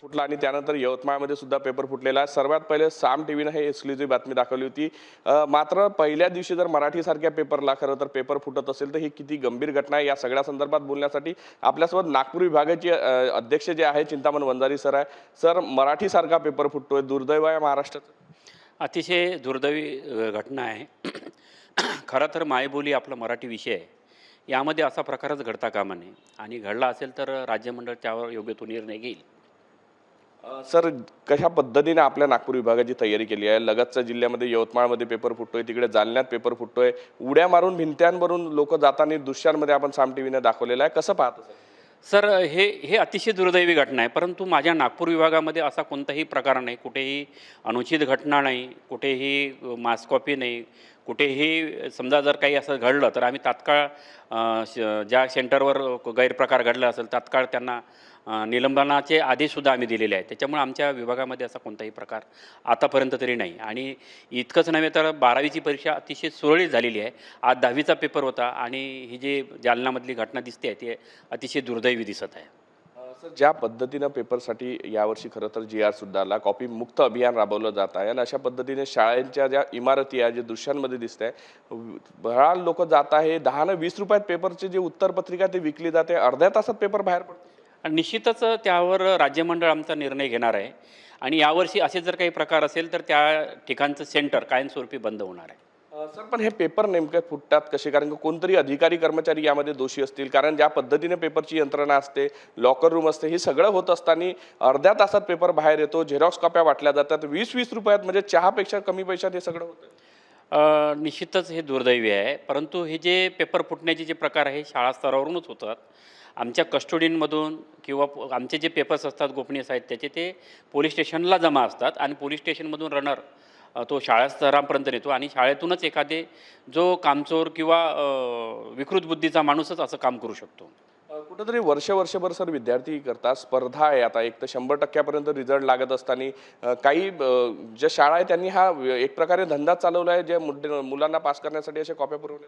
फुटला आणि त्यानंतर यवतमाळमध्ये सुद्धा पेपर फुटलेला आहे। सर्वात पहिले साम टीव्हीने हे एक्सक्लुझिव्ह बातमी दाखवली होती। मात्र पहिल्या दिवशी जर मराठीसारख्या पेपरला खरं तर पेपर फुटत असेल तर ही किती गंभीर घटना आहे, या सगळ्या संदर्भात बोलण्यासाठी आपल्यासोबत नागपूर विभागाचे अध्यक्ष जे आहे चिंतामण वंजारी सर आहे। सर, मराठीसारखा पेपर फुटतोय, दुर्दैव आहे महाराष्ट्राचं। अतिशय दुर्दैवी घटना आहे। खरं तर मायबोली आपला मराठी विषय आहे, यामध्ये असा प्रकारच घडता कामा नये आणि घडला असेल तर राज्य मंडळ त्यावर योग्य तो निर्णय घेईल। सर, कशा पद्धतीने आपल्या नागपूर विभागाची तयारी केली आहे? लगतच्या जिल्ह्यामध्ये यवतमाळमध्ये पेपर फुटतोय, तिकडे जालन्यात पेपर फुटतोय, उड्या मारून भिंत्यांवरून लोक जाताना दृश्यांमध्ये आपण साम टीव्हीने दाखवलेलं आहे। कसं पाहता सर? सर, हे अतिशय दुर्दैवी घटना आहे, परंतु माझ्या नागपूर विभागामध्ये असा कोणताही प्रकार नाही, कुठेही अनुचित घटना नाही, कुठेही मास कॉपी नाही, कुठेही समजा जर काही असं घडलं तर आम्ही तात्काळ ज्या सेंटरवर गैरप्रकार घडला असेल तात्काळ त्यांना निलंबनाचे आदेशसुद्धा आम्ही दिलेले आहेत। त्याच्यामुळे आमच्या विभागामध्ये असा कोणताही प्रकार आतापर्यंत तरी नाही। आणि इतकंच नव्हे तर 12वीची परीक्षा अतिशय सुरळीत झालेली आहे। आज 10वीचा पेपर होता आणि ही जी जालन्यामधली घटना दिसते ती अतिशय दुर्दैवी दिसत आहे। सर, ज्या पद्धतीनं पेपरसाठी यावर्षी खरं तर जी आर सुद्धा आला, कॉपी मुक्त अभियान राबवलं जात आहे आणि अशा पद्धतीने शाळांच्या ज्या इमारती आहे, जे दृश्यांमध्ये दिसत आहे, भराल लोक जात आहे, 10 ना 20 रुपयात पेपरचे जे उत्तरपत्रिका ते विकली जाते, अर्ध्या तासात पेपर बाहेर पडतो। आणि निश्चितच त्यावर राज्यमंडळ आमचा निर्णय घेणार आहे आणि यावर्षी असे जर काही प्रकार असेल तर त्या ठिकाणचं सेंटर कायमस्वरूपी बंद होणार आहे। सर, पण हे पेपर नेमके फुटतात कसे? कारण की कोणतरी अधिकारी कर्मचारी यामध्ये दोषी असतील, कारण ज्या पद्धतीने पेपरची यंत्रणा असते, लॉकर रूम असते, हे सगळं होत असताना अर्ध्या तासात पेपर बाहेर येतो, झेरॉक्स कॉप्या वाटल्या जातात, 20-20 रुपयात, म्हणजे चहापेक्षा कमी पैशात हे सगळं होतं। निश्चितच हे दुर्दैवी आहे, परंतु हे जे पेपर फुटण्याचे जे प्रकार आहे शाळा स्तरावरूनच होतात। आमच्या कस्टोडियनमधून किंवा आमचे जे पेपर्स असतात गोपनीय साहित्याचे ते पोलीस स्टेशनला जमा असतात आणि पोलीस स्टेशनमधून रनर तो शाळा स्तरापर्यंत नेतो आणि शाळेतूनच एखादे जो कामचोर किंवा विकृत बुद्धीचा माणूसच असं काम करू शकतो। कुठेतरी वर्षभर सर विद्यार्थी करतात, स्पर्धा आहे आता, एक तर 100% रिझल्ट लागत असताना काही ज्या शाळा आहे त्यांनी हा एक प्रकारे धंदा चालवला आहे, जे मुलांना पास करण्यासाठी अशा कॉप्या पुरवल्या।